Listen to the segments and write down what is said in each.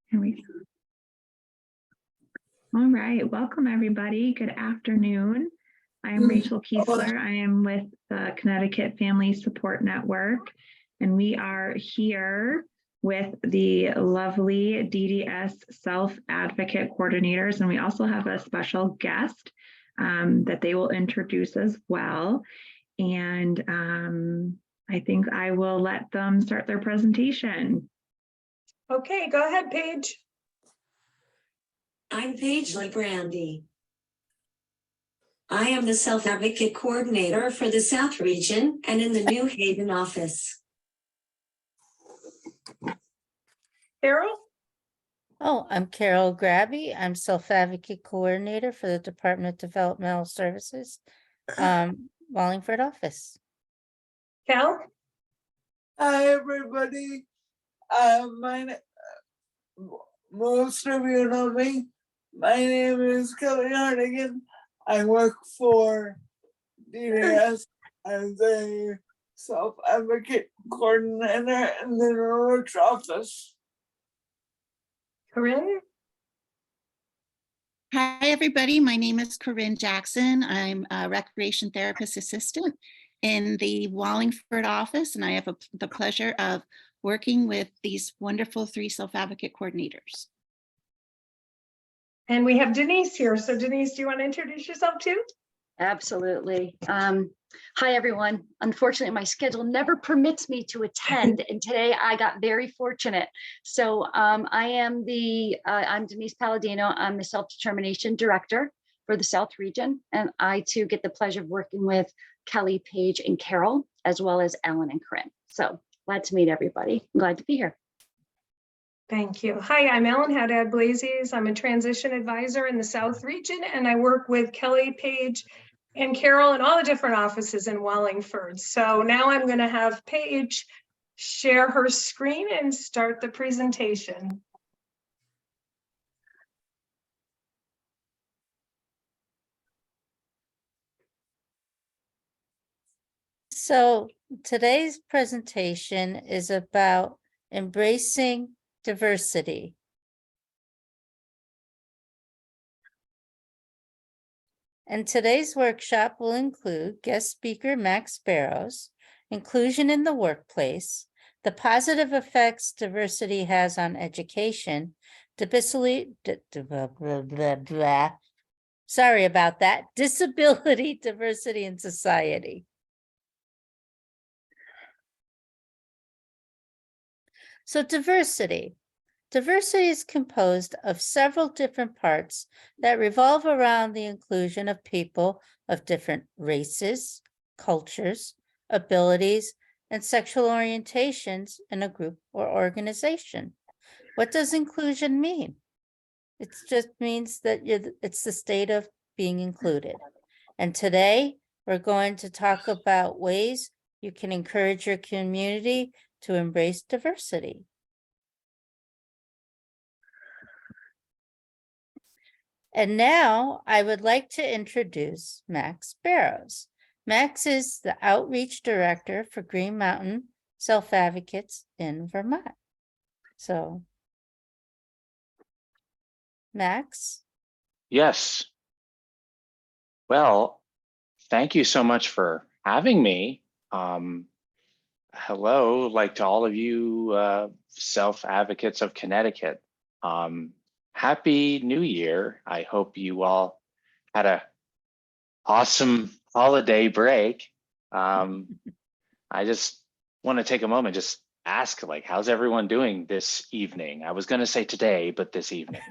Here we go. All right, welcome everybody. Good afternoon. I am Rachel Kiesler. I am with the Connecticut Family Support Network, and we are here with the lovely DDS Self Advocate Coordinators, and we also have a special guest that they will introduce as well. And I think I will let them start their presentation. Okay, go ahead, Paige. I'm Paige Brandy. I am the Self Advocate Coordinator for the South Region and in the New Haven office. Carol? Oh, I'm Carol Grabby. I'm Self Advocate Coordinator for the Department of Developmental Services, Wallingford office. Cal? Hi, everybody. Most of you know me. My name is Kelly Hardigan. I work for DDS as a self-advocate coordinator in the Norwich office. Corinne? Hi, everybody. My name is Corinne Jackson. I'm a recreation therapist assistant in the Wallingford office, and I have the pleasure of working with these wonderful 3 self-advocate coordinators. And we have Denise here. So Denise, do you want to introduce yourself too? Absolutely. Hi, everyone. Unfortunately, my schedule never permits me to attend, and today I got very fortunate. So I'm Denise Palladino. I'm the Self-Determination Director for the South Region, and I too get the pleasure of working with Kelly, Paige, and Carol, as well as Ellen and Corinne. So glad to meet everybody. I'm glad to be here. Thank you. Hi, I'm Ellen Haddad-Blazes. I'm a transition advisor in the South Region, and I work with Kelly, Paige, and Carol in all the different offices in Wallingford. So now I'm going to have Paige share her screen and start the presentation. So today's presentation is about embracing diversity. And today's workshop will include guest speaker Max Barrows, inclusion in the workplace, the positive effects diversity has on education, disability diversity in society. So diversity is composed of several different parts that revolve around the inclusion of people of different races, cultures, abilities, and sexual orientations in a group or organization. What does inclusion mean? It just means that it's the state of being included. And today we're going to talk about ways you can encourage your community to embrace diversity. And now I would like to introduce Max Barrows. Max is the Outreach Director for Green Mountain Self Advocates in Vermont. So, Max? Yes. Well, thank you so much for having me. Hello, to all of you self-advocates of Connecticut. Happy New Year. I hope you all had an awesome holiday break. I just want to take a moment, just ask, how's everyone doing this evening? I was going to say today, but this evening.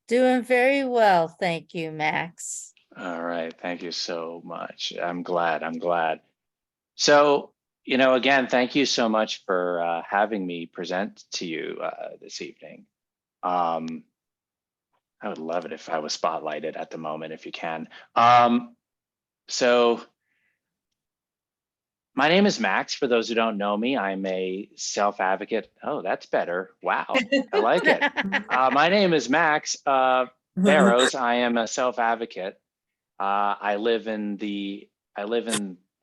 Doing very well. Thank you, Max. All right. Thank you so much. I'm glad. So, again, thank you so much for having me present to you this evening. I would love it if I was spotlighted at the moment, if you can. So my name is Max. For those who don't know me, I'm a self-advocate. Oh, that's better. Wow, I like it. My name is Max Barrows. I am a self-advocate. I live in the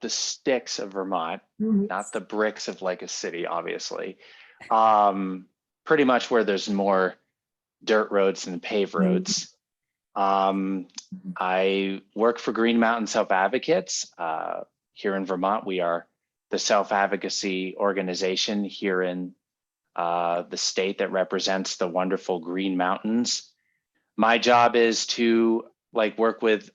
sticks of Vermont, not the bricks of a city, obviously. pretty much where there's more dirt roads than paved roads. I work for Green Mountain Self Advocates. Here in Vermont, we are the self-advocacy organization here in the state that represents the wonderful Green Mountains. My job is to work with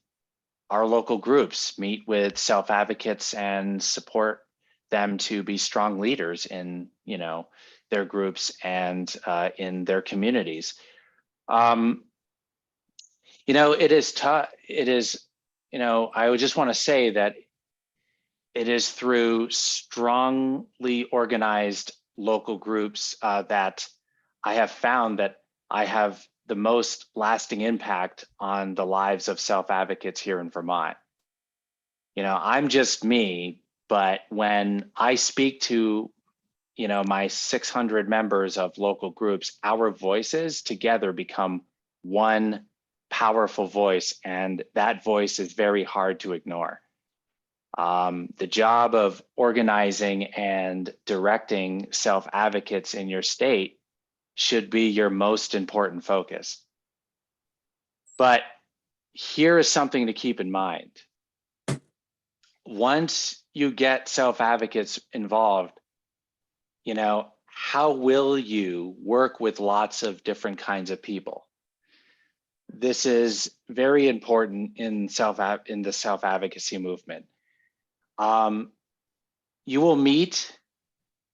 our local groups, meet with self-advocates and support them to be strong leaders in, their groups and in their communities. It is tough. It is, I would just want to say that it is through strongly organized local groups that I have found that I have the most lasting impact on the lives of self-advocates here in Vermont. I'm just me, but when I speak to, my 600 members of local groups, our voices together become one powerful voice, and that voice is very hard to ignore. The job of organizing and directing self-advocates in your state should be your most important focus. But here is something to keep in mind. Once you get self-advocates involved, how will you work with lots of different kinds of people? This is very important in the self-advocacy movement. You will meet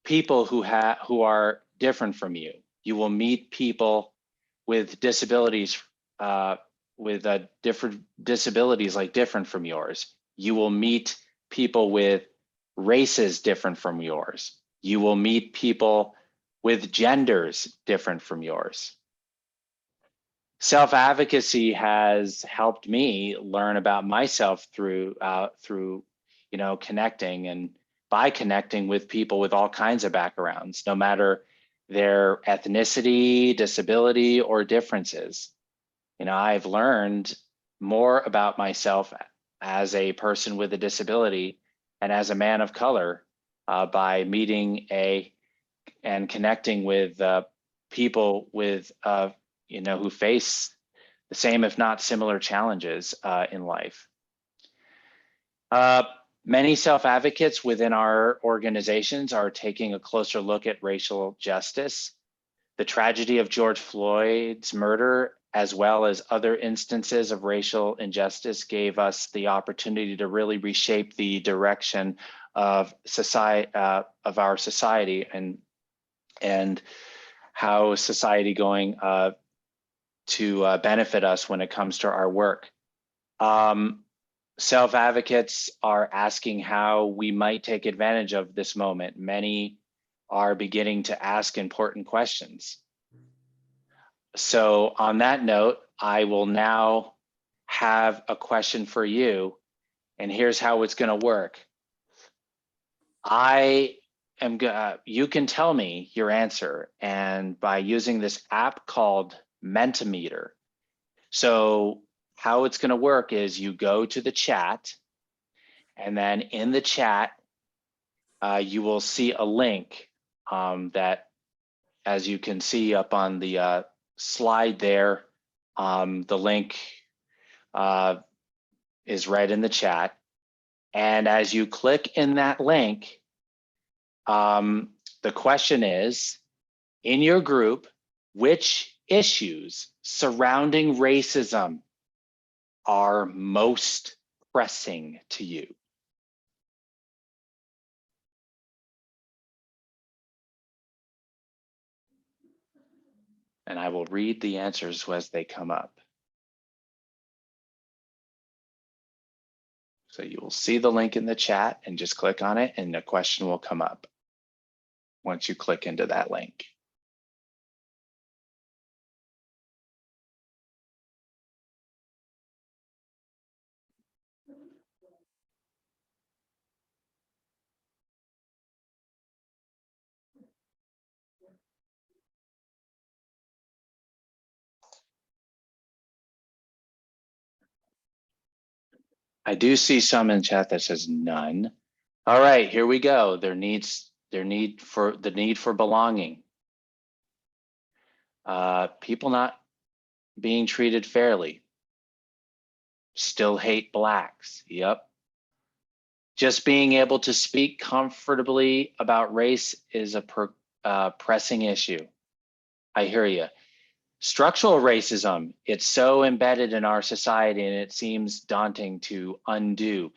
people who are different from you. You will meet people with disabilities, different disabilities different from yours. You will meet people with races different from yours. You will meet people with genders different from yours. Self-advocacy has helped me learn about myself through connecting, and by connecting with people with all kinds of backgrounds, no matter their ethnicity, disability, or differences. I've learned more about myself as a person with a disability and as a man of color by meeting and connecting with people with who face the same, if not similar, challenges in life. Many self-advocates within our organizations are taking a closer look at racial justice. The tragedy of George Floyd's murder, as well as other instances of racial injustice, gave us the opportunity to really reshape the direction of society, of our society, and how society going to benefit us when it comes to our work. Self-advocates are asking how we might take advantage of this moment. Many are beginning to ask important questions. So on that note, I will now have a question for you, and here's how it's going to work. You can tell me your answer, and by using this app called Mentimeter. So how it's going to work is you go to the chat, and then in the chat, you will see a link that, as you can see up on the slide there, the link is right in the chat. And as you click in that link, the question is, in your group, which issues surrounding racism are most pressing to you? And I will read the answers as they come up. So you will see the link in the chat and just click on it and the question will come up once you click into that link. I do see some in chat that says none. All right, here we go. The need for belonging. People not being treated fairly. Still hate blacks. Yep. Just being able to speak comfortably about race is a pressing issue. I hear you. Structural racism, it's so embedded in our society and it seems daunting to undo.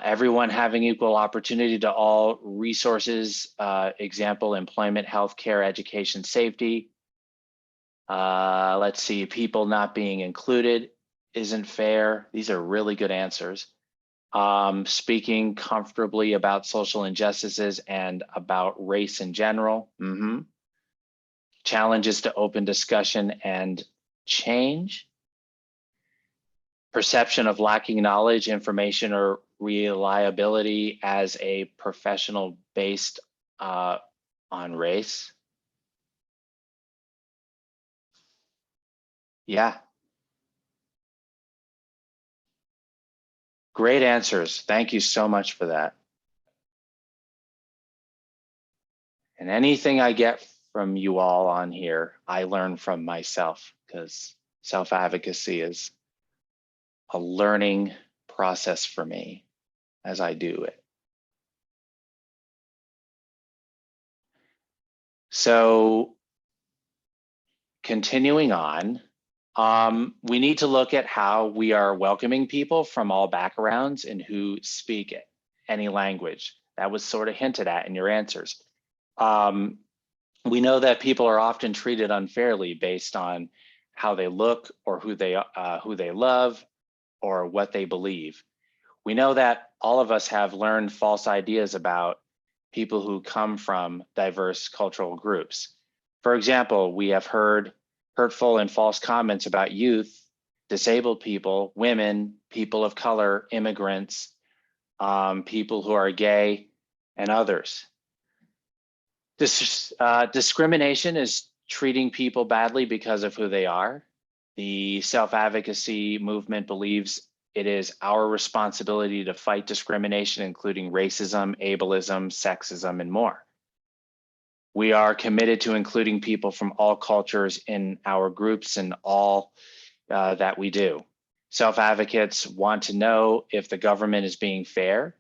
Everyone having equal opportunity to all resources, example, employment, healthcare, education, safety. Let's see, people not being included isn't fair. These are really good answers. Speaking comfortably about social injustices and about race in general. Challenges to open discussion and change. Perception of lacking knowledge, information, or reliability as a professional based on race. Yeah. Great answers. Thank you so much for that. And anything I get from you all on here, I learn from myself, because self-advocacy is a learning process for me as I do it. So continuing on, we need to look at how we are welcoming people from all backgrounds and who speak any language. That was sort of hinted at in your answers. We know that people are often treated unfairly based on how they look or who they love or what they believe. We know that all of us have learned false ideas about people who come from diverse cultural groups. For example, we have heard hurtful and false comments about youth, disabled people, women, people of color, immigrants, people who are gay, and others. Discrimination is treating people badly because of who they are. The self-advocacy movement believes it is our responsibility to fight discrimination, including racism, ableism, sexism, and more. We are committed to including people from all cultures in our groups and all that we do. Self-advocates want to know if the government is being fair.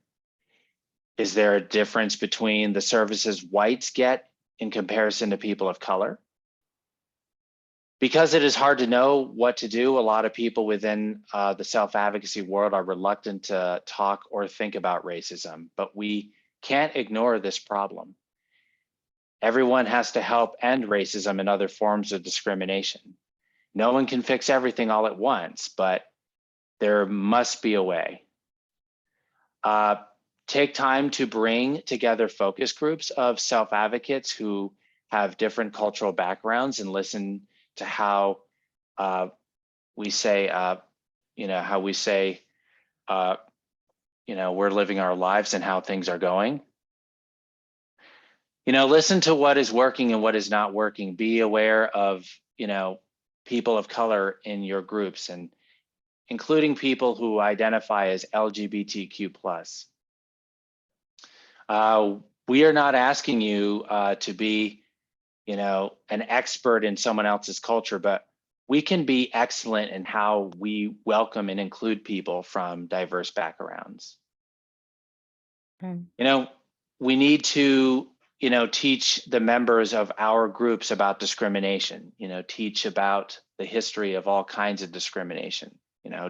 Is there a difference between the services whites get in comparison to people of color? Because it is hard to know what to do, a lot of people within the self-advocacy world are reluctant to talk or think about racism, but we can't ignore this problem. Everyone has to help end racism and other forms of discrimination. No one can fix everything all at once, but there must be a way. Take time to bring together focus groups of self-advocates who have different cultural backgrounds and listen to how we say, we're living our lives and how things are going. Listen to what is working and what is not working. Be aware of, people of color in your groups, and including people who identify as LGBTQ+. We are not asking you to be, an expert in someone else's culture, but we can be excellent in how we welcome and include people from diverse backgrounds. We need to, teach the members of our groups about discrimination, teach about the history of all kinds of discrimination,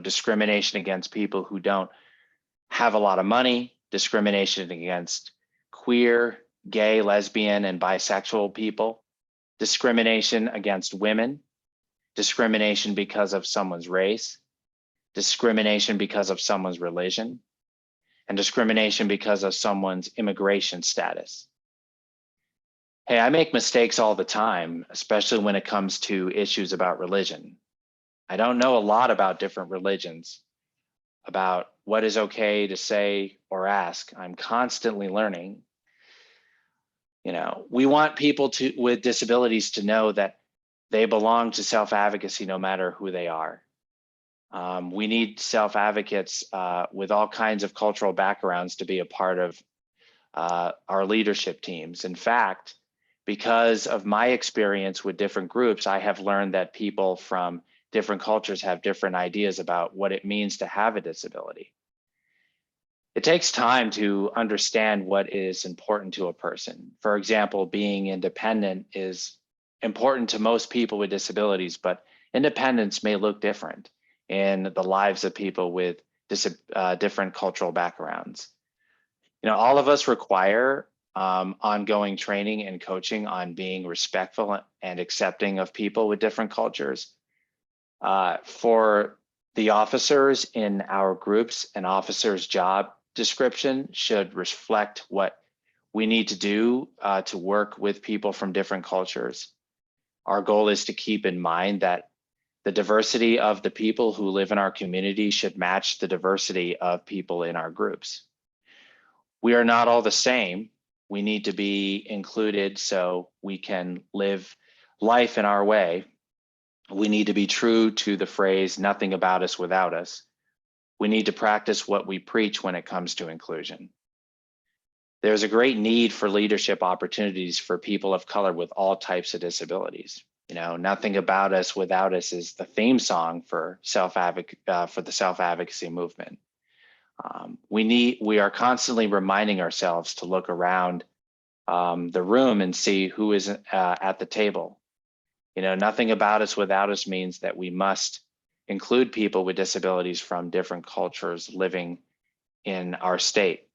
discrimination against people who don't have a lot of money, discrimination against queer, gay, lesbian, and bisexual people, discrimination against women, discrimination because of someone's race, discrimination because of someone's religion, and discrimination because of someone's immigration status. Hey, I make mistakes all the time, especially when it comes to issues about religion. I don't know a lot about different religions, about what is okay to say or ask. I'm constantly learning. We want people with disabilities to know that they belong to self-advocacy no matter who they are. We need self-advocates with all kinds of cultural backgrounds to be a part of our leadership teams. In fact, Because of my experience with different groups, I have learned that people from different cultures have different ideas about what it means to have a disability. It takes time to understand what is important to a person. For example, being independent is important to most people with disabilities, but independence may look different in the lives of people with different cultural backgrounds. You know, all of us require ongoing training and coaching on being respectful and accepting of people with different cultures. For the officers in our groups, an officer's job description should reflect what we need to do to work with people from different cultures. Our goal is to keep in mind that the diversity of the people who live in our community should match the diversity of people in our groups. We are not all the same. We need to be included so we can live life in our way. We need to be true to the phrase, nothing about us without us. We need to practice what we preach when it comes to inclusion. There's a great need for leadership opportunities for people of color with all types of disabilities. You know, nothing about us without us is the theme song for the self-advocacy movement. We are constantly reminding ourselves to look around the room and see who is at the table. You know, nothing about us without us means that we must include people with disabilities from different cultures living in our state.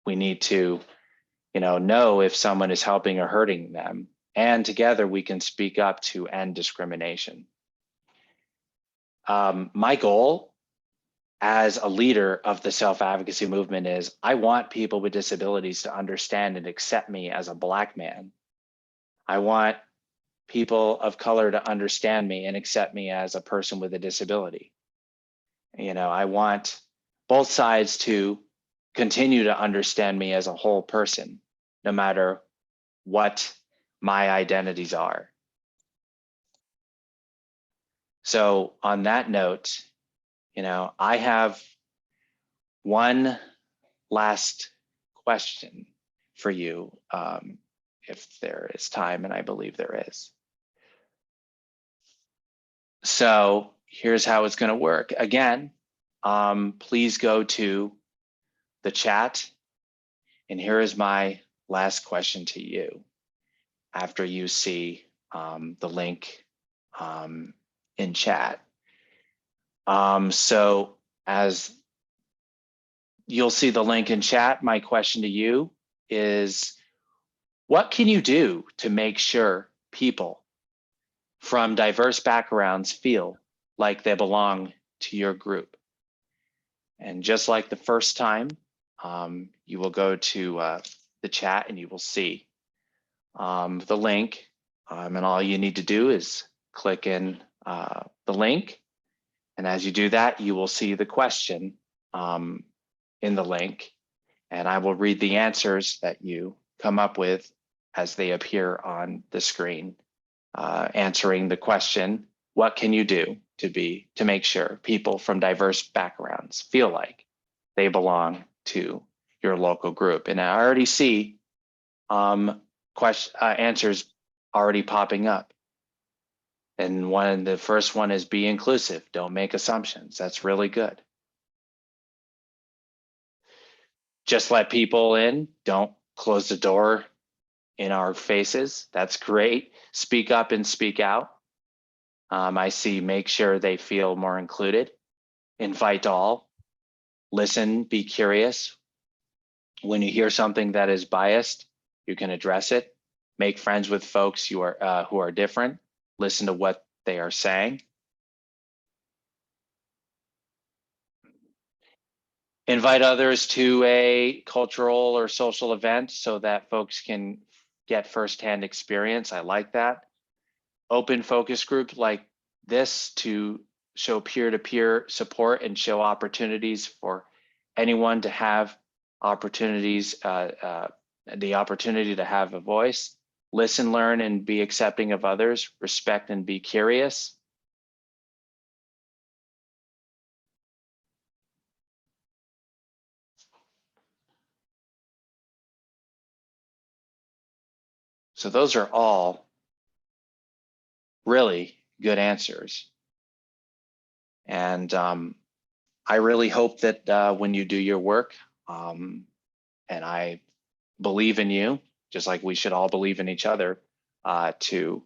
We need to, know if someone is helping or hurting them, and together we can speak up to end discrimination. My goal as a leader of the self-advocacy movement is I want people with disabilities to understand and accept me as a Black man. I want people of color to understand me and accept me as a person with a disability. I want both sides to continue to understand me as a whole person, no matter what my identities are. So on that note, I have one last question for you, if there is time, and I believe there is. So here's how it's going to work. Again, please go to the chat, and here is my last question to you after you see the link in chat. So as you'll see the link in chat, my question to you is, what can you do to make sure people from diverse backgrounds feel like they belong to your group? And just like the first time, you will go to the chat and you will see the link, and all you need to do is click in the link. And as you do that, you will see the question in the link, and I will read the answers that you come up with as they appear on the screen, answering the question, what can you do to make sure people from diverse backgrounds feel like they belong to your local group? And I already see answers already popping up. And the first one is be inclusive, don't make assumptions. That's really good. Just let people in, don't close the door in our faces. That's great. Speak up and speak out. I see make sure they feel more included. Invite all. Listen, be curious. When you hear something that is biased, you can address it. Make friends with folks who are different. Listen to what they are saying. Invite others to a cultural or social event so that folks can get firsthand experience. I like that. Open focus group like this to show peer-to-peer support and show opportunities for anyone to have opportunities, the opportunity to have a voice. Listen, learn, and be accepting of others. Respect and be curious. So those are all really good answers. And I really hope that when you do your work, and I believe in you, just like we should all believe in each other, to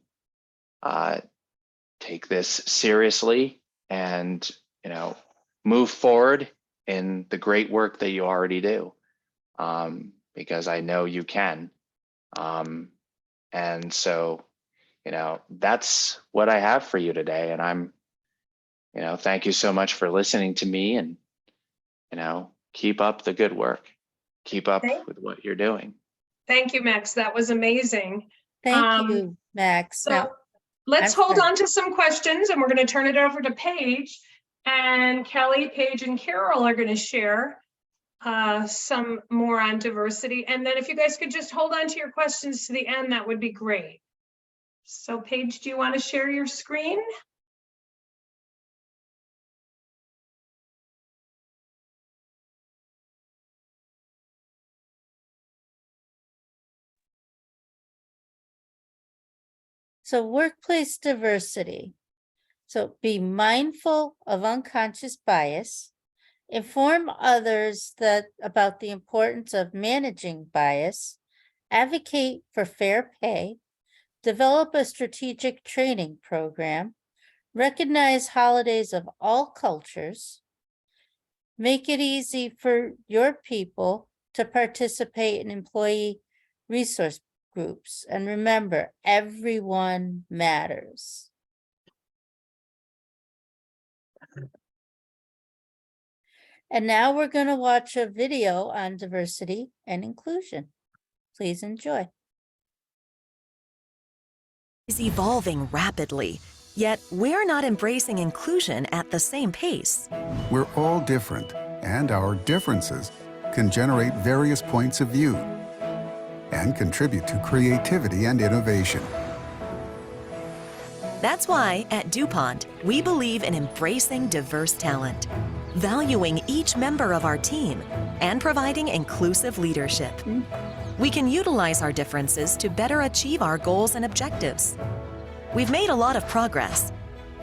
take this seriously and, move forward in the great work that you already do, because I know you can. And so, that's what I have for you today. And I'm, thank you so much for listening to me, and, keep up the good work. Keep up with what you're doing. Thank you, Max. That was amazing. Thank you, Max. So Now, let's I'm hold sorry. on to some questions, and we're going to turn it over to Paige. And Kelly, Paige, and Carol are going to share some more on diversity. And then if you guys could just hold on to your questions to the end, that would be great. So Paige, do you want to share your screen? So workplace diversity. So be mindful of unconscious bias, inform others about the importance of managing bias, advocate for fair pay, develop a strategic training program, recognize holidays of all cultures, make it easy for your people to participate in employee resource groups. And remember, everyone matters. And now we're going to watch a video on diversity and inclusion. Please enjoy. Is evolving rapidly, yet we're not embracing inclusion at the same pace. We're all different, and our differences can generate various points of view and contribute to creativity and innovation. That's why at DuPont, we believe in embracing diverse talent, valuing each member of our team, and providing inclusive leadership. We can utilize our differences to better achieve our goals and objectives. We've made a lot of progress,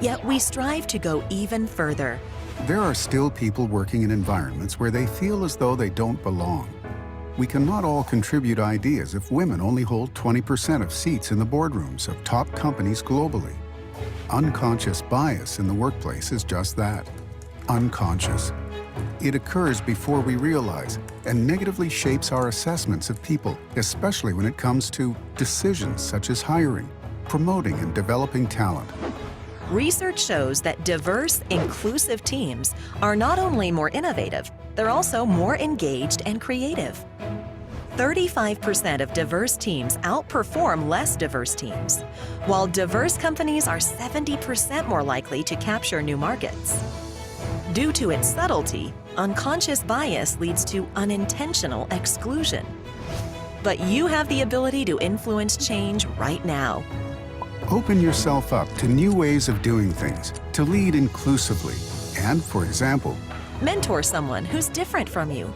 yet we strive to go even further. There are still people working in environments where they feel as though they don't belong. We cannot all contribute ideas if women only hold 20% of seats in the boardrooms of top companies globally. Unconscious bias in the workplace is just that, unconscious. It occurs before we realize and negatively shapes our assessments of people, especially when it comes to decisions such as hiring, promoting, and developing talent. Research shows that diverse, inclusive teams are not only more innovative, they're also more engaged and creative. 35% of diverse teams outperform less diverse teams, while diverse companies are 70% more likely to capture new markets. Due to its subtlety, unconscious bias leads to unintentional exclusion. But you have the ability to influence change right now. Open yourself up to new ways of doing things, to lead inclusively, and, for example, Mentor someone who's different from you.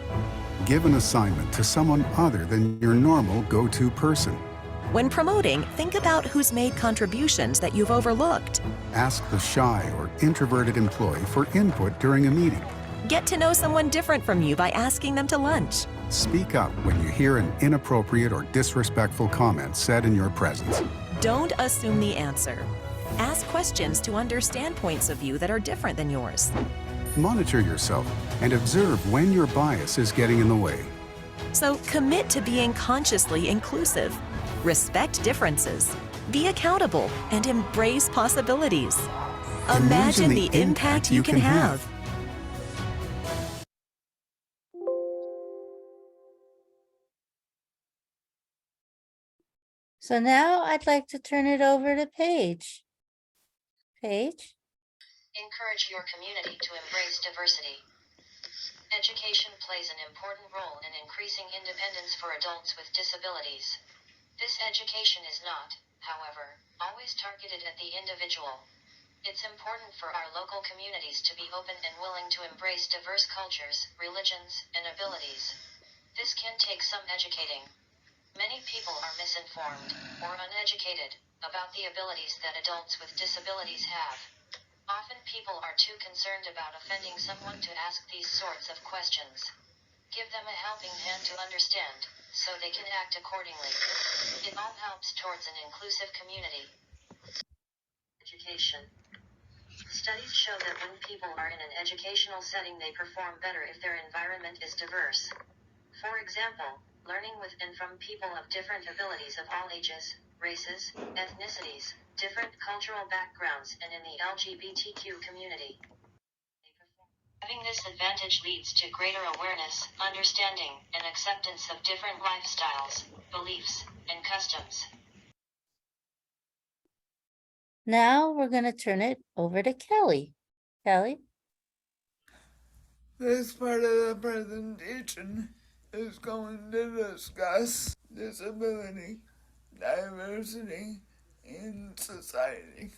give an assignment to someone other than your normal go-to person. When promoting, think about who's made contributions that you've overlooked. Ask the shy or introverted employee for input during a meeting. Get to know someone different from you by asking them to lunch. Speak up when you hear an inappropriate or disrespectful comment said in your presence. Don't assume the answer. Ask questions to understand points of view that are different than yours. Monitor yourself and observe when your bias is getting in the way. So commit to being consciously inclusive. Respect differences. Be accountable and embrace possibilities. Imagine the impact you can have. So now I'd like to turn it over to Paige. Paige? Encourage your community to embrace diversity. Education plays an important role in increasing independence for adults with disabilities. This education is not, however, always targeted at the individual. It's important for our local communities to be open and willing to embrace diverse cultures, religions, and abilities. This can take some educating. Many people are misinformed or uneducated about the abilities that adults with disabilities have. Often people are too concerned about offending someone to ask these sorts of questions. Give them a helping hand to understand, so they can act accordingly. It all helps towards an inclusive community. Education. Studies show that when people are in an educational setting, they perform better if their environment is diverse. For example, learning with and from people of different abilities of all ages, races, ethnicities, different cultural backgrounds, and in the LGBTQ community. Having this advantage leads to greater awareness, understanding, and acceptance of different lifestyles, beliefs, and customs. Now we're going to turn it over to Kelly. Kelly? This part of the presentation is going to discuss disability, diversity in society.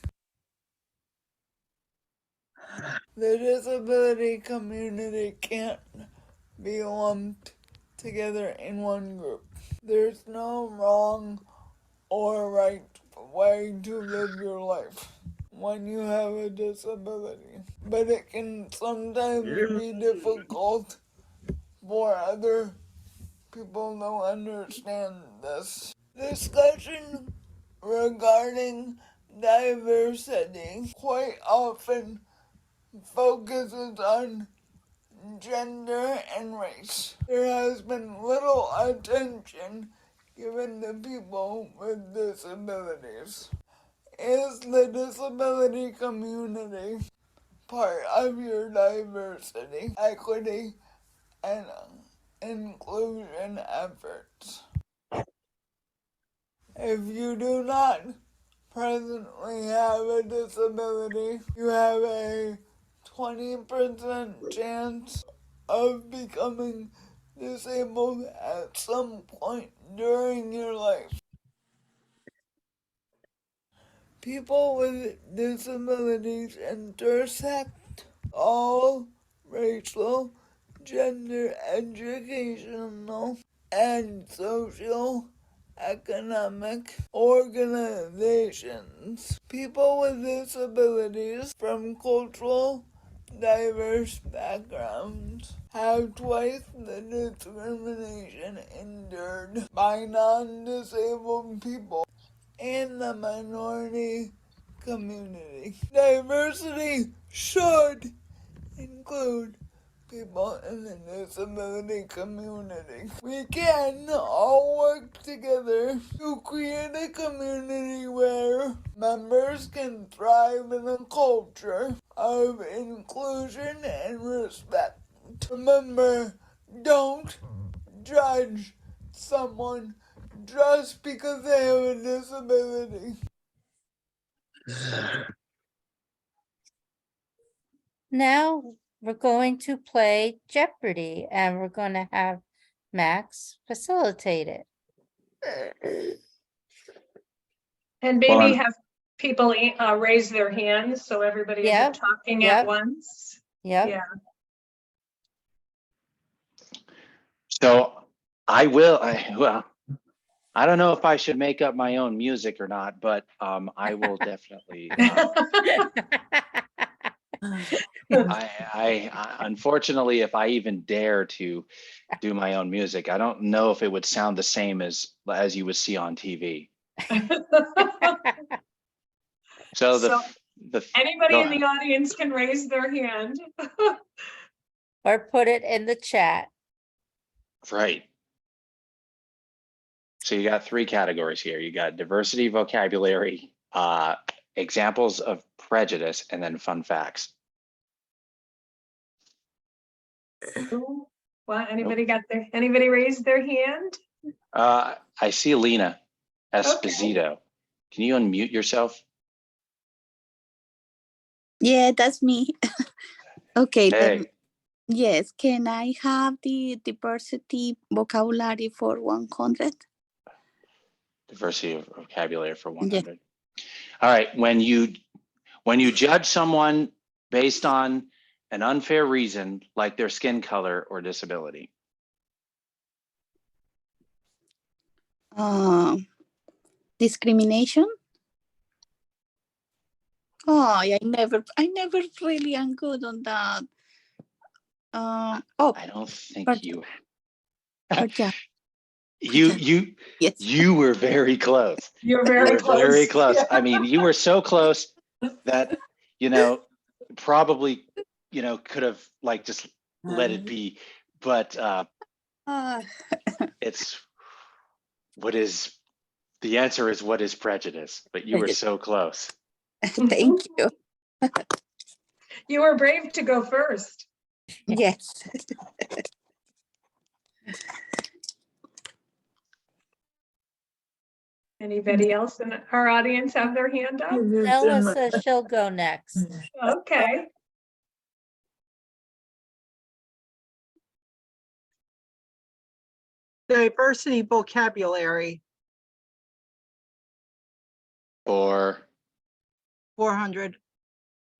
The disability community can't be lumped together in one group. There's no wrong or right way to live your life when you have a disability, but it can sometimes be difficult for other people to understand this. Discussion regarding diversity quite often focuses on gender and race. There has been little attention given to people with disabilities. Is the disability community part of your diversity, equity, and inclusion efforts? If you do not presently have a disability, you have a 20% chance of becoming disabled at some point during your life. People with disabilities intersect all racial, gender, educational, and social economic organizations. People with disabilities from cultural diverse backgrounds have twice the discrimination endured by non-disabled people in the minority community. Diversity should include people in the disability community. We can all work together to create a community where members can thrive in a culture of inclusion and respect. Remember, don't judge someone just because they have a disability. Now we're going to play Jeopardy and we're going to have Max facilitate it. And maybe have people raise their hands so everybody isn't talking at once. Yep. Yeah. So I don't know if I should make up my own music or not, but I will definitely. I unfortunately, if I even dare to do my own music, I don't know if it would sound the same as you would see on TV. So anybody in the audience can raise their hand. Or put it in the chat. Right. So you got three categories here. You got diversity, vocabulary, examples of prejudice, and then fun facts. Well, anybody raised their hand? I see Lena Esposito. Okay. Can you unmute yourself? Yeah, that's me. Okay. Hey. Yes, can I have the diversity vocabulary for 100? Diversity of vocabulary for 100. Yeah. All right. When you judge someone based on an unfair reason, like their skin color or disability. discrimination. Oh, I never really am good on that. I don't think but- you. but yeah, Yes. You were very close. You're You very were close. very close. Yeah. I mean, you were so close that, probably, could have like just let it be. But it's the answer is what is prejudice? But you were so close. thank you. You were brave to go first. Yes. Anybody else in our audience have their hand up? Ella says she'll go next. Okay. Diversity vocabulary, Or 400.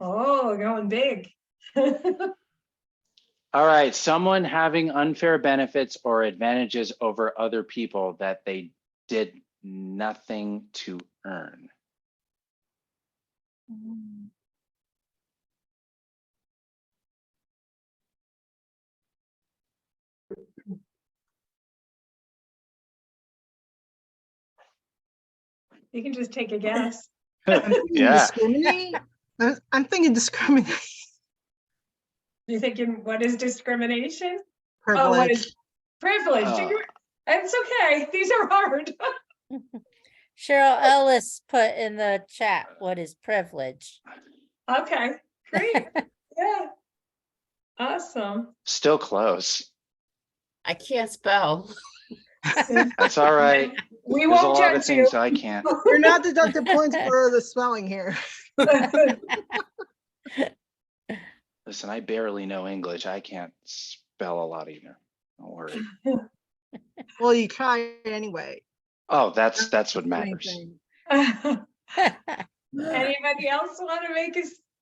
Oh, going big. all right, someone having unfair benefits or advantages over other people that they did nothing to earn. You can just take a guess. Yeah. Discriminate? I'm thinking discriminate. You're thinking, what is discrimination? Privilege. Oh, what is privilege? Oh. It's okay. These are hard. Cheryl Ellis put in the chat, what is privilege? Okay, great. Yeah. Awesome. Still close. I can't spell. That's all right. We There's a won't lot of judge you. things I can't. You're not deducting points for the spelling here. Listen, I barely know English. I can't spell a lot either. Don't worry. Well, you try anyway. Oh, that's what matters. Anybody else want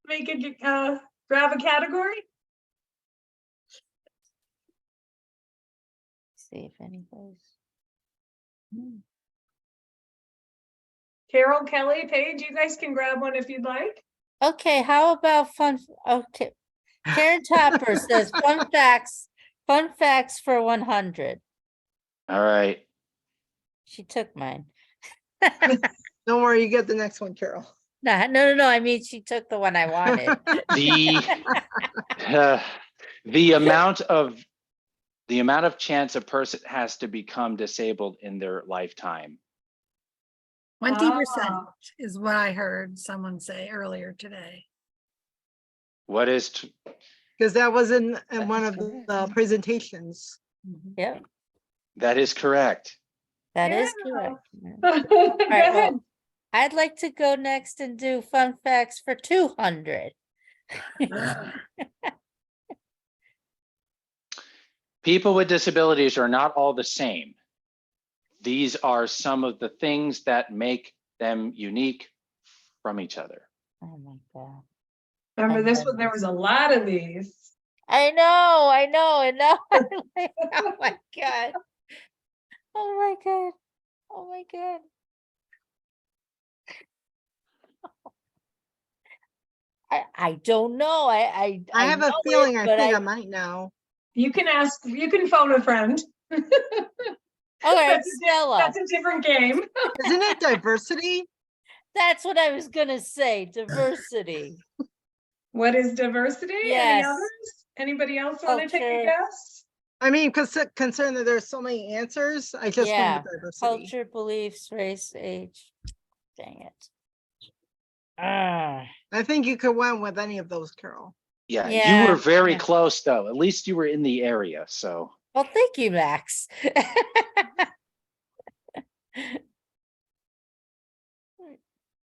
to grab a category? See if anybody's. Carol, Kelly, Paige, you guys can grab one if you'd like. Okay, how about okay. Karen Topper says fun facts for 100. All right. She took mine. Don't worry, you get the next one, Carol. No. I mean, she took the one I wanted. The amount of chance a person has to become disabled in their lifetime. 20% is what I heard someone say earlier today. What is? Because that was in one of the presentations. Yep, That is correct. that is correct. Go All right, ahead. well, I'd like to go next and do fun facts for 200. People with disabilities are not all the same. These are some of the things that make them unique from each other. Oh my God. Remember this one? There was a lot of these. I know. And now I'm like, oh my God. Oh my God. Oh my God. I don't know. I have a know feeling it, I but think I might know. You can phone a friend. All right, That's Stella. That's a different game. Isn't it diversity? That's what I was gonna say. Diversity. What is diversity? Yes. Any others? Anybody else want to take a Culture. guess? I mean, because concerned that there's so many answers, I just Yeah. went with diversity. Culture, beliefs, race, age. Dang it. Ah. I think you could win with any of those, Carol. Yeah, Yeah, you were very yeah. close though. At least you were in the area. So Well, thank you, Max.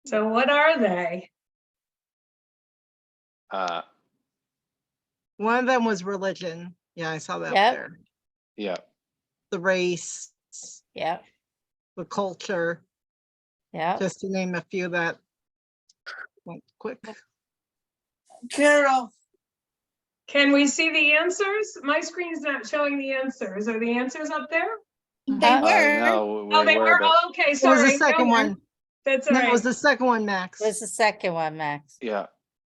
So what are they? One of them was religion. Yeah, I saw that Yep. up there. yeah. The race, Yep. the culture, Yep. just to name a few that went quick. Carol, Can we see the answers? My screen's not showing the answers. Are the answers up there? They were. No, Oh, they were, but oh, okay, It was sorry. the second No, one. That's all No, it was right. the second one, Max. Was the second one, Max? yeah,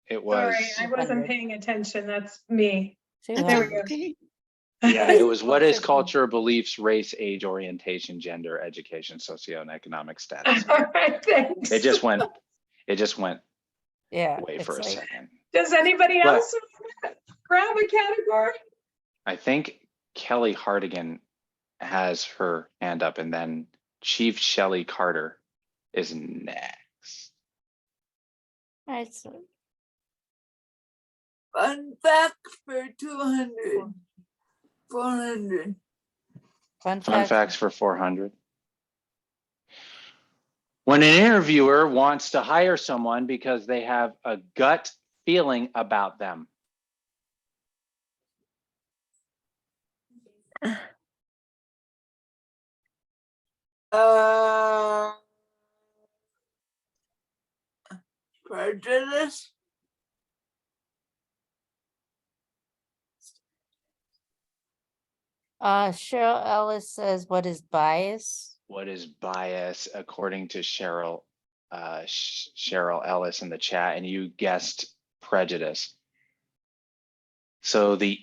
it Sorry, was. I wasn't 200. paying attention. That's me. That's There we go. okay. Yeah, it was what is Culture. culture, beliefs, race, age, orientation, gender, education, socioeconomic status. All right, thanks. It just went Yeah. away it's for a like- second. Does anybody But- else grab a category? I think Kelly Hardigan has her hand up, and then Chief Shelley Carter is next. All right, so Fun fact for 200. 400. fun Fun fact. facts for 400. When an interviewer wants to hire someone because they have a gut feeling about them. Prejudice. Cheryl Ellis says, what is bias? What is bias according to Cheryl Ellis in the chat, and you guessed prejudice. So the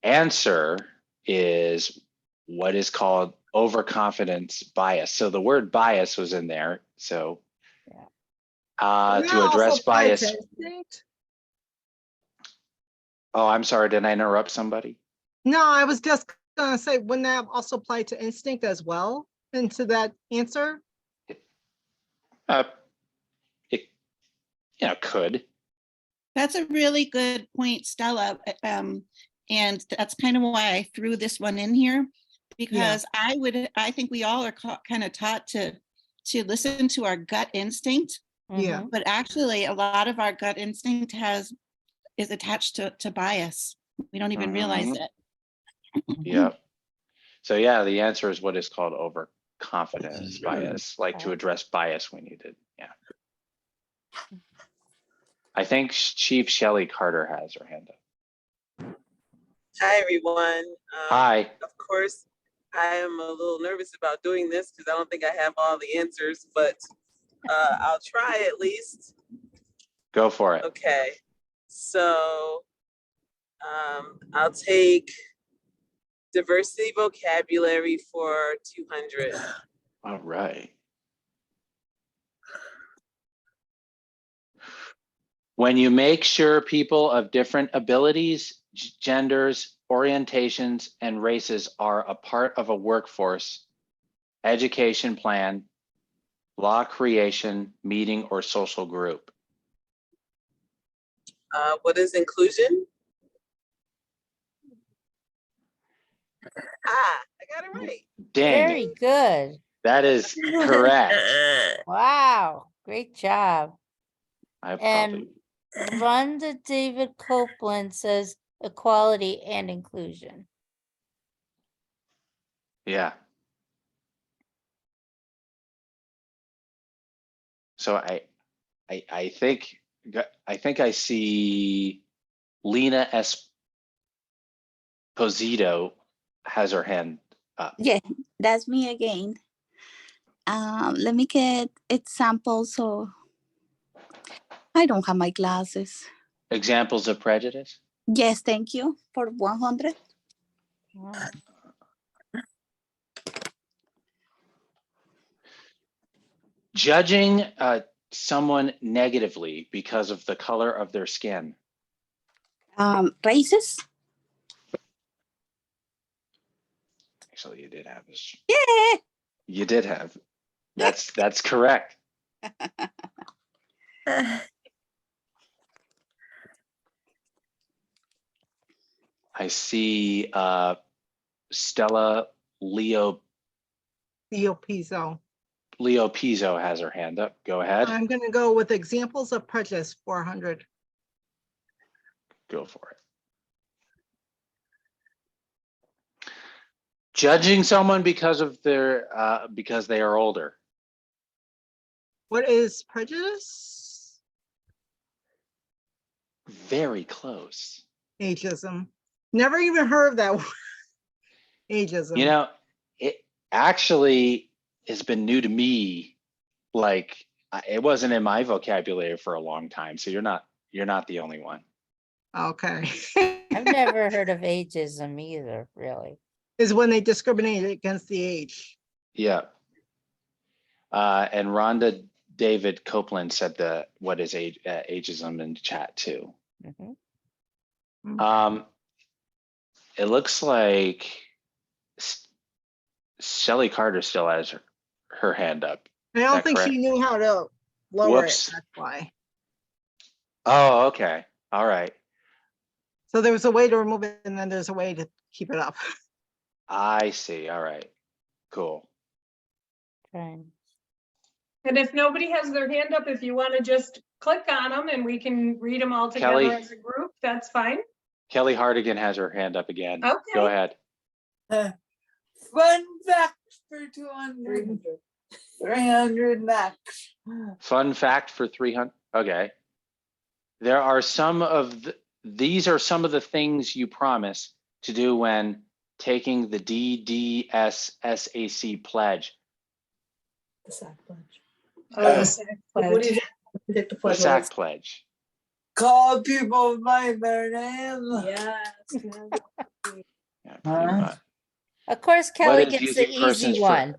answer is what is called overconfidence bias. So the word bias was in there. So to address bias. Oh, I'm sorry, did I interrupt somebody? No, I was just gonna say, wouldn't that also apply to instinct as well into that answer? It could. That's a really good point, Stella. And that's kind of why I threw this one in here, because I think we all are kind of taught to listen to our gut instinct. Yeah. But actually a lot of our gut instinct is attached to bias. We don't even realize it. Yeah. So yeah, the answer is what is called overconfidence bias. Like to address bias, we needed. Yeah. I think Chief Shelley Carter has her hand up. Hi, everyone. Hi. Of course, I am a little nervous about doing this because I don't think I have all the answers, but I'll try at least. Go for it. Okay. So I'll take diversity vocabulary for 200. All right. When you make sure people of different abilities, genders, orientations, and races are a part of a workforce, education plan, law creation, meeting, or social group. What is inclusion? I got it right. Dang. Very good. That is correct. Wow, great job. I And Rhonda David Copeland says equality and inclusion. Yeah. So I think I see Lena Esposito has her hand up. Yeah, that's me again. Let me get examples. So I don't have my glasses. Examples of prejudice? Yes, thank you for 100. Wow. Judging someone negatively because of the color of their skin. Races. Actually, you did have this. Yeah. You did have. That's correct. I see Stella Leo Pizzo. has her hand up. Go ahead. I'm gonna go with examples of prejudice, 400. Go for it. Judging someone because of their because they are older. What is prejudice? Very close. Ageism. Never even heard of that word. Ageism. You know, actually has been new to me. Like it wasn't in my vocabulary for a long time. So you're not the only one. Okay. I've never heard of ageism either, really. Is when they discriminate against the age. Yeah. And Rhonda David Copeland said what is ageism in the chat too. Mhm. It looks like Shelley Carter still has her hand up. I Is don't that think correct? she knew how to lower Whoops. it, that's why. Oh, okay. All right. So there was a way to remove it and then there's a way to keep it up. I see. All right. Cool. Fine. And if nobody has their hand up, if you want to just click on them and we can read them all together Kelly. as a group, that's fine. Kelly Hardigan has her hand up again. Okay. Go ahead. Fun fact for 200. 300 max. Fun fact for 300. Okay. There are these are some of the things you promise to do when taking the DDS SAC pledge. The SAC pledge. Oh, the SAC pledge. What is it? Take the The pledge. SAC pledge. Call people by their name. Yes. Yeah, pretty much. Of course, Kelly is gets the using persons easy for- one.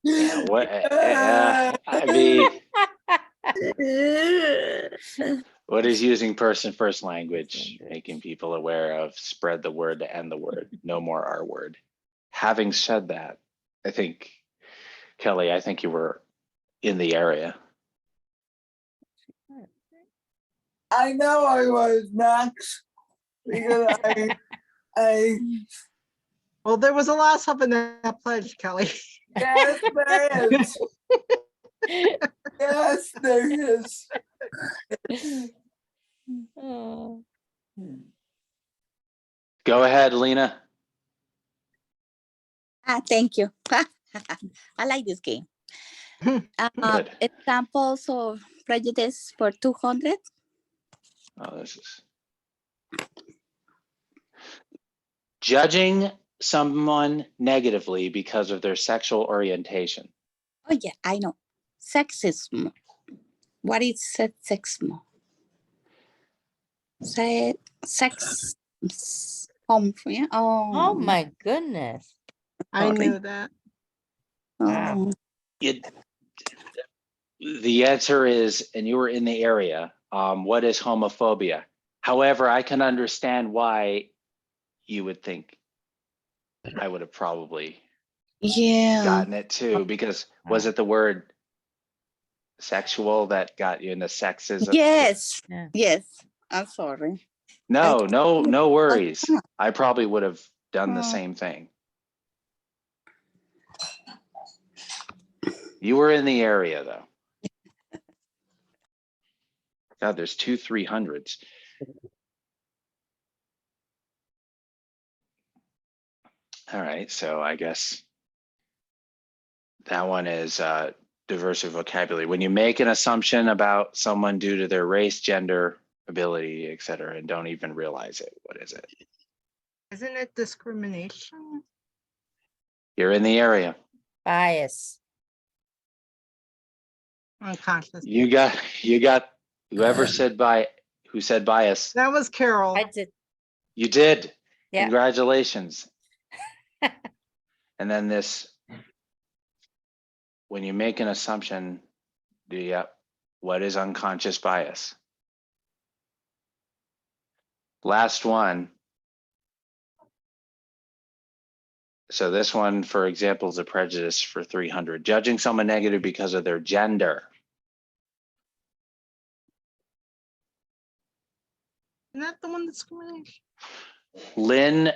Yeah, what? I mean, what is using person first language, making people aware of, spread the word to end the word, no more our word. Having said that, I think, Kelly, I think you were in the area. I know I was, Max, because I Well, there was a lot of stuff in that pledge, Kelly. yes, there is. Yes, there is. Oh. Go ahead, Lena. Thank you. I like this game. Good. Examples of prejudice for 200. Oh, this is judging someone negatively because of their sexual orientation. Oh yeah, I know. Sexism. What is sexism? Sex. Yeah. Oh my goodness. I knew that. Oh. The answer is, and you were in the area, what is homophobia? However, I can understand why you would think I would have probably gotten it too, because was it the word sexual that got you into sexism? Yes. Yes. I'm sorry. No worries. I probably would have done the same thing. You were in the area though. God, there's 2 300s. All right, so I guess that one is diverse vocabulary. When you make an assumption about someone due to their race, gender, ability, etc., and don't even realize it, what is it? Isn't it discrimination? You're in the area. Bias. Unconscious. You got whoever said who said bias. That was Carol. I did. You did. Yeah. Congratulations. And then this, when you make an assumption, what is unconscious bias? Last one. So this one, for example, is a prejudice for 300. Judging someone negative because of their gender. Isn't that the one discrimination? Lynn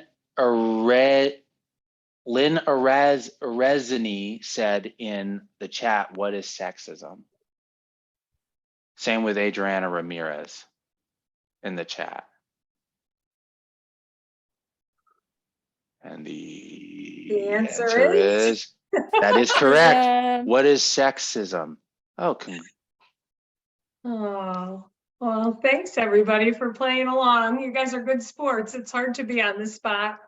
Arezini said in the chat, what is sexism? Same with Adriana Ramirez in the chat. And the answer is that is correct. What is sexism? Oh, Oh, well, thanks everybody for playing along. You guys are good sports. It's hard to be on the spot.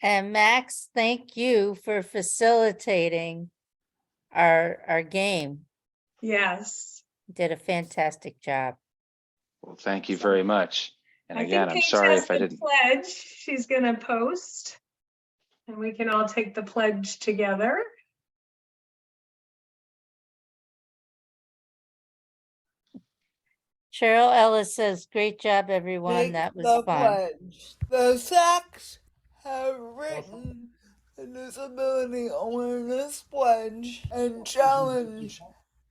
And Max, thank you for facilitating our game. Yes. You did a fantastic job. Well, thank you very much. And I again, think I'm Paige sorry has if I the didn't. pledge she's gonna post. And we can all take the pledge together. Cheryl Ellis says, great job, everyone. Take That was the fun. pledge. The SACs have written the Disability Awareness Pledge and challenge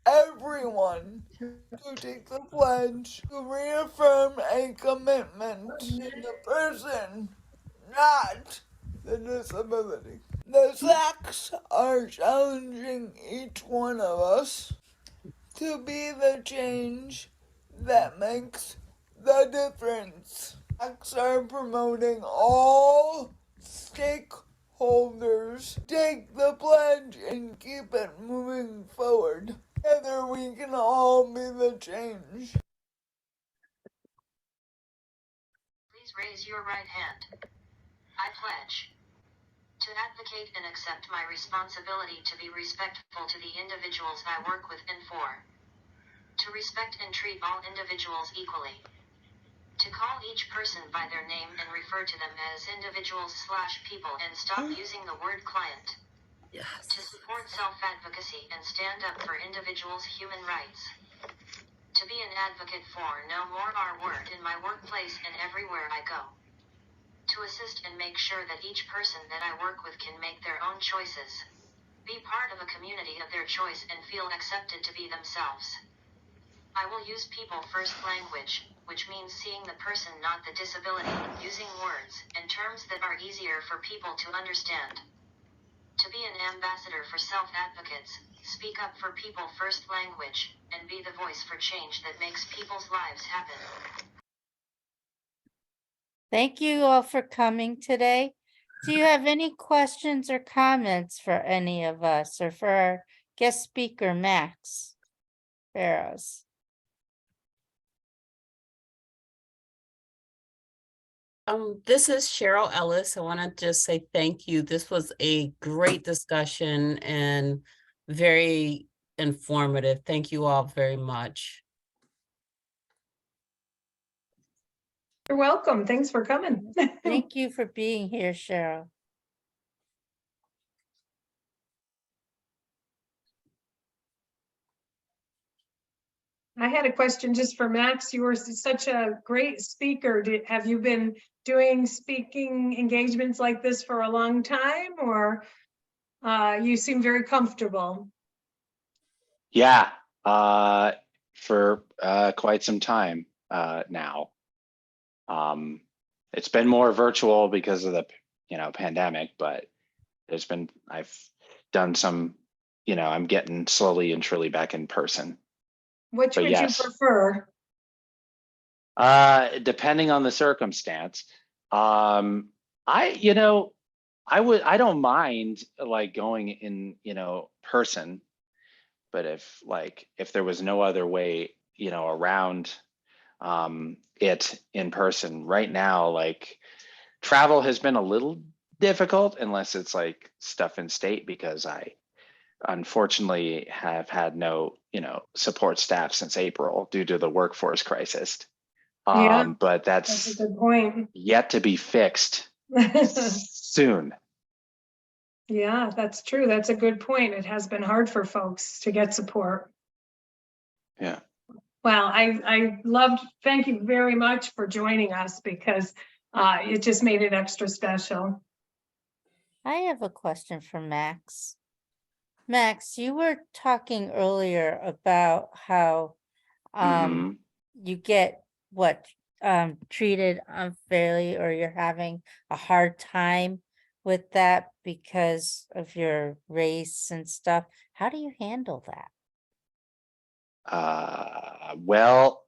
everyone to take the pledge to reaffirm a commitment to the person, not the disability. The SACs are challenging each one of us to be the change that makes the difference. SACs are promoting all stakeholders take the pledge and keep it moving forward. Together we can all be the change. Please raise your right hand. I pledge to advocate and accept my responsibility to be respectful to the individuals I work with and for. To respect and treat all individuals equally. To call each person by their name and refer to them as individuals/people and stop using the word client. Yes. To support self-advocacy and stand up for individuals' human rights. To be an advocate for no more R word in my workplace and everywhere I go. To assist and make sure that each person that I work with can make their own choices. Be part of a community of their choice and feel accepted to be themselves. I will use people first language, which means seeing the person not the disability, using words and terms that are easier for people to understand. To be an ambassador for self-advocates, speak up for people first language, and be the voice for change that makes people's lives happen. Thank you all for coming today. Do you have any questions or comments for any of us or for our guest speaker, Max Barrows? This is Cheryl Ellis. I want to just say thank you. This was a great discussion and very informative. Thank you all very much. You're welcome. Thanks for coming. Thank you for being here, Cheryl. I had a question just for Max. You were such a great speaker. Have you been doing speaking engagements like this for a long time, or you seem very comfortable? Yeah, for quite some time now. It's been more virtual because of the pandemic, but I've done some, I'm getting slowly and surely back in person. Which But would yes. you prefer? Depending on the circumstance. I don't mind like going in, person, but if there was no other way, around it in person right now, like travel has been a little difficult unless it's like stuff in state, because I unfortunately have had no, support staff since April due to the workforce crisis. Yeah, But that's a that's good point. yet to be fixed soon. Yeah, that's true. That's a good point. It has been hard for folks to get support. Yeah. Well, thank you very much for joining us, because it just made it extra special. I have a question for Max. Max, you were talking earlier about how you get treated unfairly, or you're having a hard time with that because of your race and stuff. How do you handle that? Well,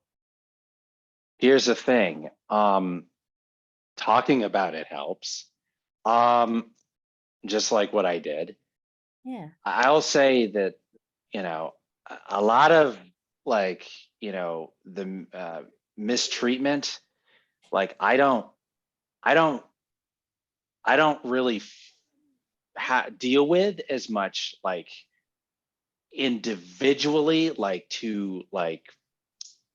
here's the thing. Talking about it helps. Just like what I did. Yeah. I'll say that, a lot of the mistreatment, like I don't I don't really deal with as much like individually, like to like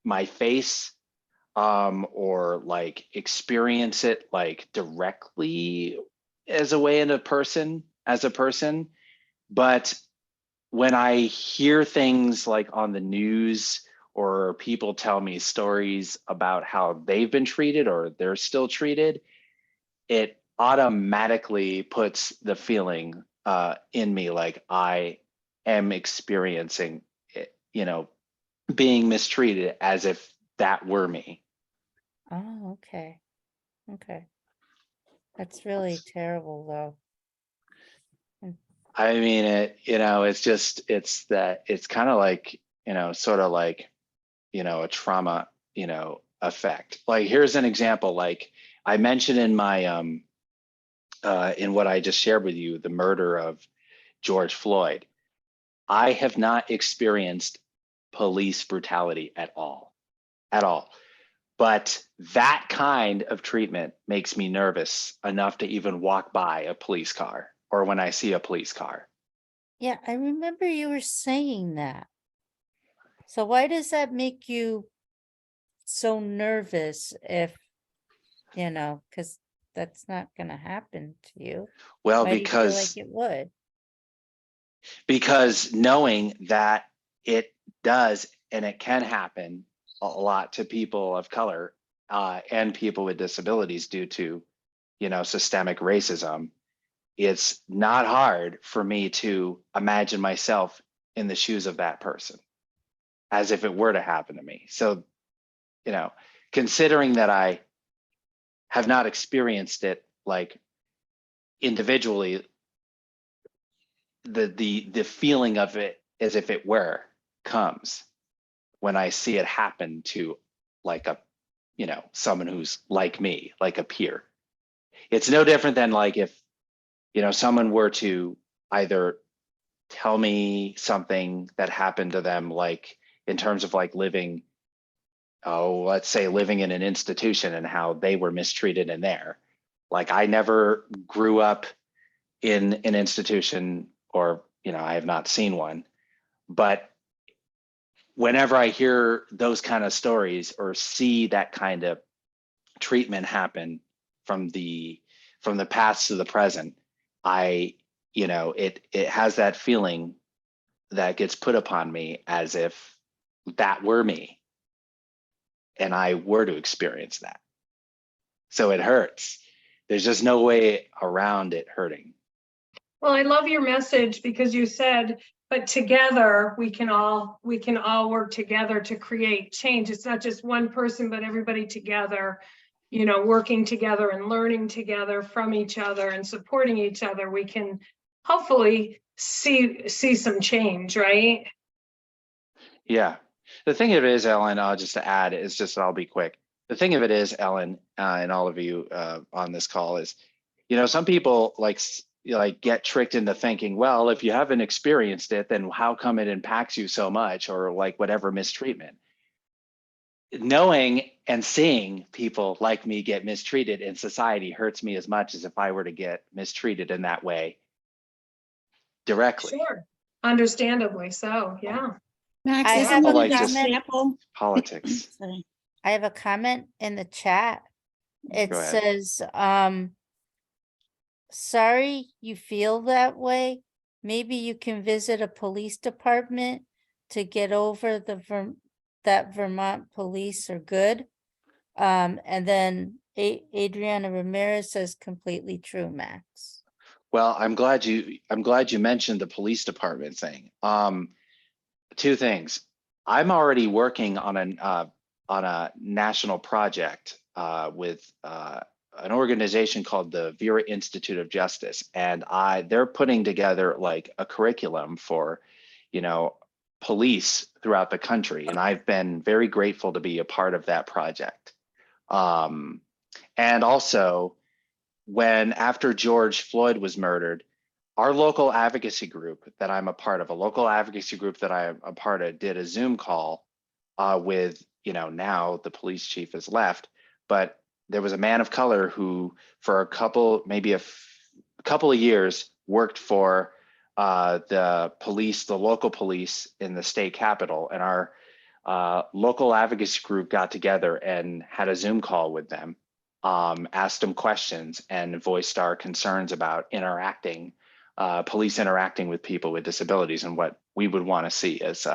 my face, or like experience it like directly as a way in a person, as a person. But when I hear things like on the news, or people tell me stories about how they've been treated or they're still treated, it automatically puts the feeling in me like I am experiencing it, you know, being mistreated as if that were me. Oh, okay. Okay. That's really terrible though. I mean, it's just, it's that, it's kind of like, sort of like, a trauma, effect. Like, here's an example. Like I mentioned in my, in what I just shared with you, the murder of George Floyd. I have not experienced police brutality at all, at all. But that kind of treatment makes me nervous enough to even walk by a police car or when I see a police car. Yeah, I remember you were saying that. So why does that make you so nervous if, because that's not going to happen to you? Well, Why do you feel like it would? because knowing that it does and it can happen a lot to people of color and people with disabilities due to, systemic racism, it's not hard for me to imagine myself in the shoes of that person as if it were to happen to me. So, considering that I have not experienced it like individually, the feeling of it as if it were comes when I see it happen to like a, someone who's like me, like a peer. It's no different than like if, someone were to either tell me something that happened to them, like in terms of like living, let's say living in an institution and how they were mistreated in there. Like I never grew up in an institution, or, I have not seen one, but whenever I hear those kind of stories or see that kind of treatment happen from the past to the present, it has that feeling that gets put upon me as if that were me and I were to experience that. So it hurts. There's just no way around it hurting. Well, I love your message because you said, but together we can all work together to create change. It's not just one person, but everybody together, working together and learning together from each other and supporting each other. We can hopefully see some change, right? Yeah. The thing of it is, Ellen, just to add, is just, I'll be quick. The thing of it is, Ellen, and all of you on this call is, some people like get tricked into thinking, well, if you haven't experienced it, then how come it impacts you so much, or like whatever mistreatment. Knowing and seeing people like me get mistreated in society hurts me as much as if I were to get mistreated in that way directly. Sure, understandably so, yeah. Max, I isn't have that a like an just example? politics. Sorry. I have a comment in the chat. It Go ahead. says, sorry you feel that way. Maybe you can visit a police department to get over that Vermont police are good. And then Adriana Ramirez says completely true, Max. Well, I'm glad you mentioned the police department thing. Two things. I'm already working on a national project with an organization called the Vera Institute of Justice, and they're putting together like a curriculum for, police throughout the country, and I've been very grateful to be a part of that project. And also, after George Floyd was murdered, our local advocacy group that I'm a part of, did a Zoom call with, now the police chief has left, but there was a man of color who for a couple, maybe a couple of years worked for the police, the local police in the state capitol. And our local advocacy group got together and had a Zoom call with them, asked them questions and voiced our concerns about interacting, police interacting with people with disabilities and what we would want to see as,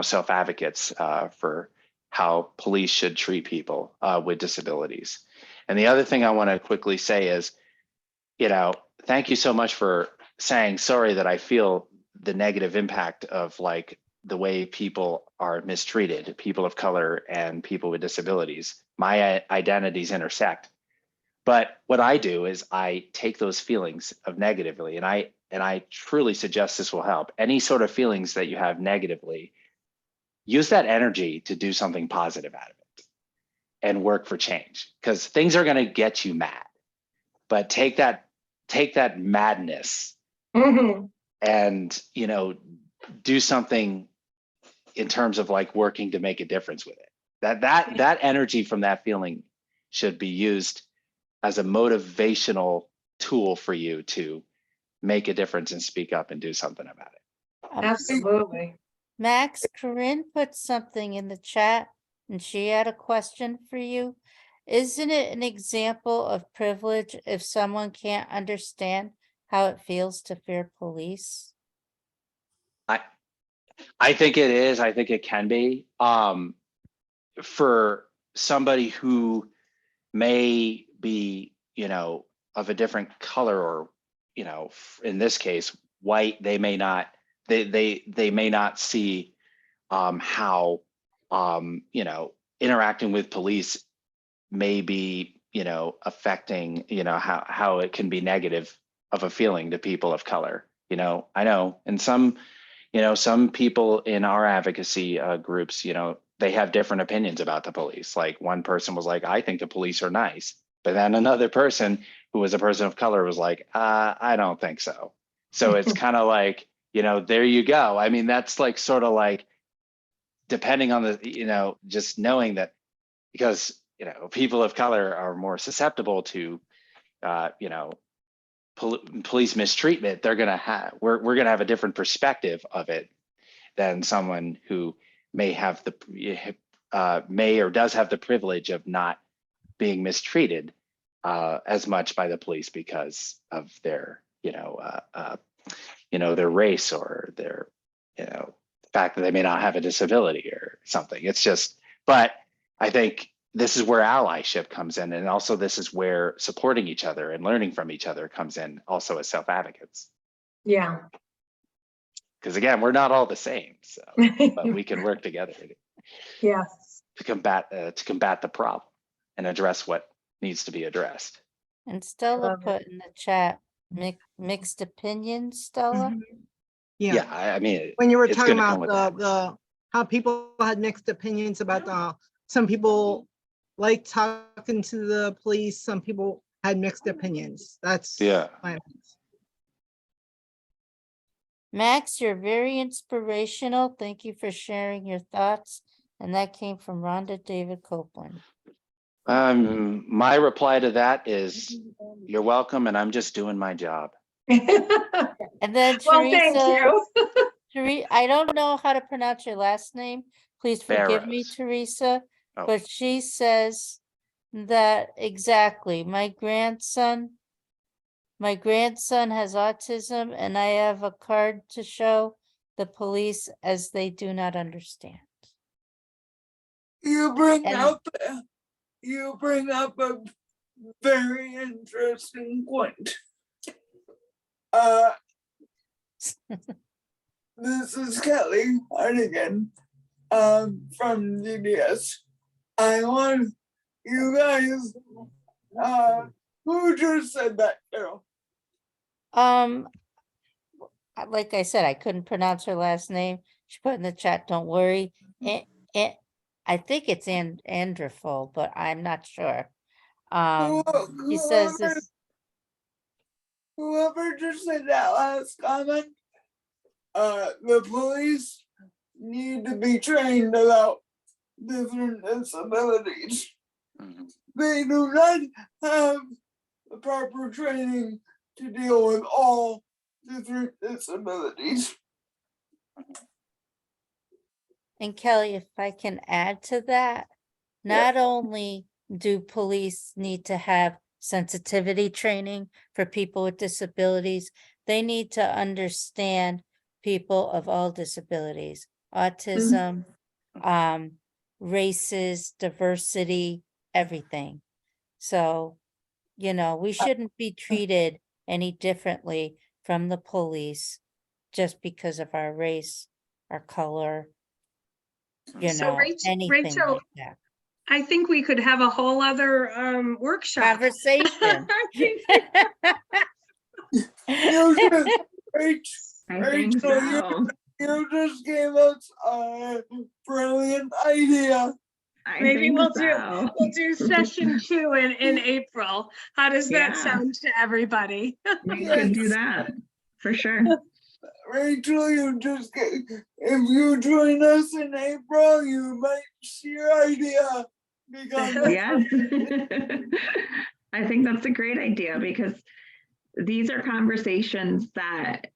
self-advocates for how police should treat people with disabilities. And the other thing I want to quickly say is, thank you so much for saying sorry that I feel the negative impact of like the way people are mistreated, people of color and people with disabilities. My identities intersect. But what I do is I take those feelings of negatively, and I truly suggest this will help. Any sort of feelings that you have negatively, use that energy to do something positive out of it and work for change, because things are going to get you mad. But take that madness and do something in terms of like working to make a difference with it. That energy from that feeling should be used as a motivational tool for you to make a difference and speak up and do something about it. Absolutely. Max, Corinne put something in the chat and she had a question for you. Isn't it an example of privilege if someone can't understand how it feels to fear police? I think it is. I think it can be. For somebody who may be, of a different color, or, in this case, white, they may not see how, interacting with police may be, affecting, how it can be negative of a feeling to people of color. I know, and some people in our advocacy groups, they have different opinions about the police. Like one person was like, I think the police are nice. But then another person who was a person of color was like, I don't think so. So it's kind of like, there you go. I mean, that's like sort of like, depending on the, just knowing that, because, people of color are more susceptible to, police mistreatment, they're going to have, we're going to have a different perspective of it than someone who may have may or does have the privilege of not being mistreated as much by the police because of their, their race or their, fact that they may not have a disability or something. It's just, but I think this is where allyship comes in. And also this is where supporting each other and learning from each other comes in also as self-advocates. Yeah. Because again, we're not all the same, so but we can work together to combat the problem and address what needs to be addressed. And Stella put in the chat mixed opinions, Stella. Yeah, I mean, when you were talking about the how people had mixed opinions about some people like talking to the police, some people had mixed opinions. That's my opinion. Max, you're very inspirational. Thank you for sharing your thoughts. And that came from Rhonda David Copeland. My reply to that is, you're welcome, and I'm just doing my job. And then Teresa, I don't know how to pronounce your last name. Please forgive me, Teresa. But she says that exactly. My grandson has autism, and I have a card to show the police as they do not understand. You bring up a very interesting point. This is Kelly Hardigan from DDS. I want you guys, who just said that, Carol? Like I said, I couldn't pronounce her last name. She put in the chat, don't worry. I think it's Andraful, but I'm not sure. He says this. Whoever just said that last comment, the police need to be trained about different disabilities. they do not have the proper training to deal with all different disabilities. And Kelly, if I can add to that, not only do police need to have sensitivity training for people with disabilities, they need to understand people of all disabilities, autism, races, diversity, everything. So, you know, we shouldn't be treated any differently from the police just because of our race, our color, you So know, anything Rachel, like that. I think we could have a whole other workshop. Conversation. You just, I think so. you just gave us a brilliant idea. Maybe think we'll so. do session 2 in April. How does that Yeah. sound to everybody? We could do that for sure. Rachel, if you join us in April, you might see your idea become. Yes. I think that's a great idea because these are conversations that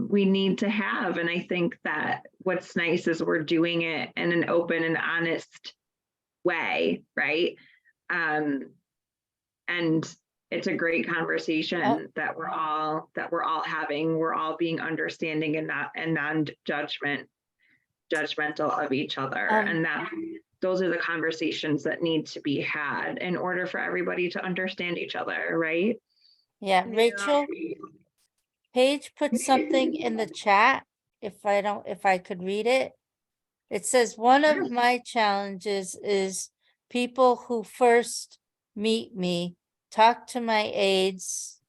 we need to have. And I think that what's nice is we're doing it in an open and honest way, right? And it's a great conversation that we're all having. We're all being understanding and non-judgmental of each other. And that those are the conversations that need to be had in order for everybody to understand each other, right? Yeah, Rachel, Paige put something in the chat. If I could read it. It says, one of my challenges is people who first meet me, talk to my aides,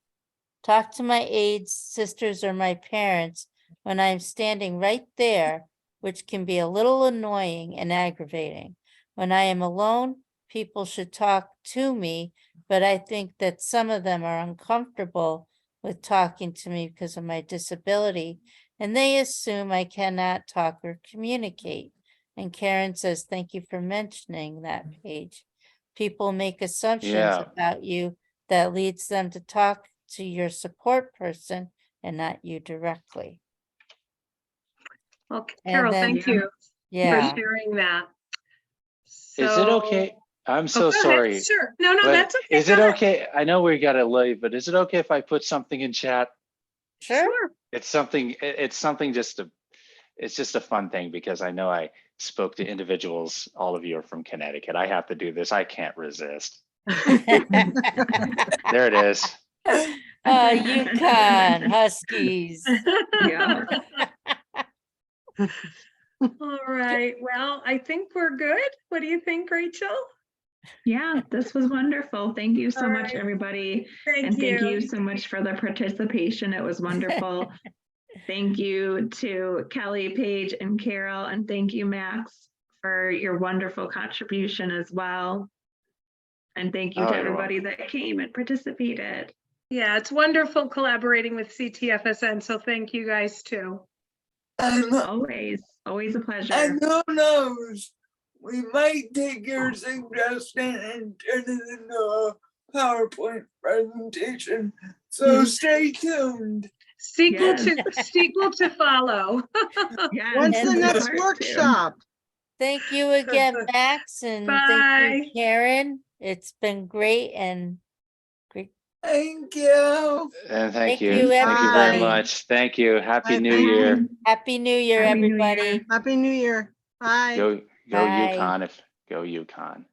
sisters, or my parents when I'm standing right there, which can be a little annoying and aggravating. When I am alone, people should talk to me, but I think that some of them are uncomfortable with talking to me because of my disability, and they assume I cannot talk or communicate. And Karen says, thank you for mentioning that, Paige. People make assumptions about you that leads them to talk to your support person and not you directly. Well, Carol, thank you for sharing that. Is it okay? I'm so sorry. Sure. No, but that's okay. Is it okay? I know we gotta leave, but is it okay if I put something in chat? Sure. It's something just it's just a fun thing because I know I spoke to individuals, all of you are from Connecticut. I have to do this. I can't resist. There it is. UConn Huskies. Yeah. All right. Well, I think we're good. What do you think, Rachel? Yeah, this was wonderful. Thank you so much, right. everybody. Thank Thank you. you so much for the participation. It was wonderful. Thank you to Kelly, Paige, and Carol. And thank you, Max, for your wonderful contribution as well. And thank you to everybody that came and participated. Yeah, it's wonderful collaborating with CTFSN. So thank you guys too. Always a pleasure. And who knows, we might take your suggestion and turn it into a PowerPoint presentation. So stay tuned. Sequel to follow. When's the next workshop? Thank you again, Max, and thank you, Karen. It's been great and great. Thank you. And Thank you. you, Thank you very everybody. much. Thank you. Happy New Thank Year. you. Happy New Year, Happy New everybody. Year. Happy New Year. Bye. Go Bye. UConn. Go UConn.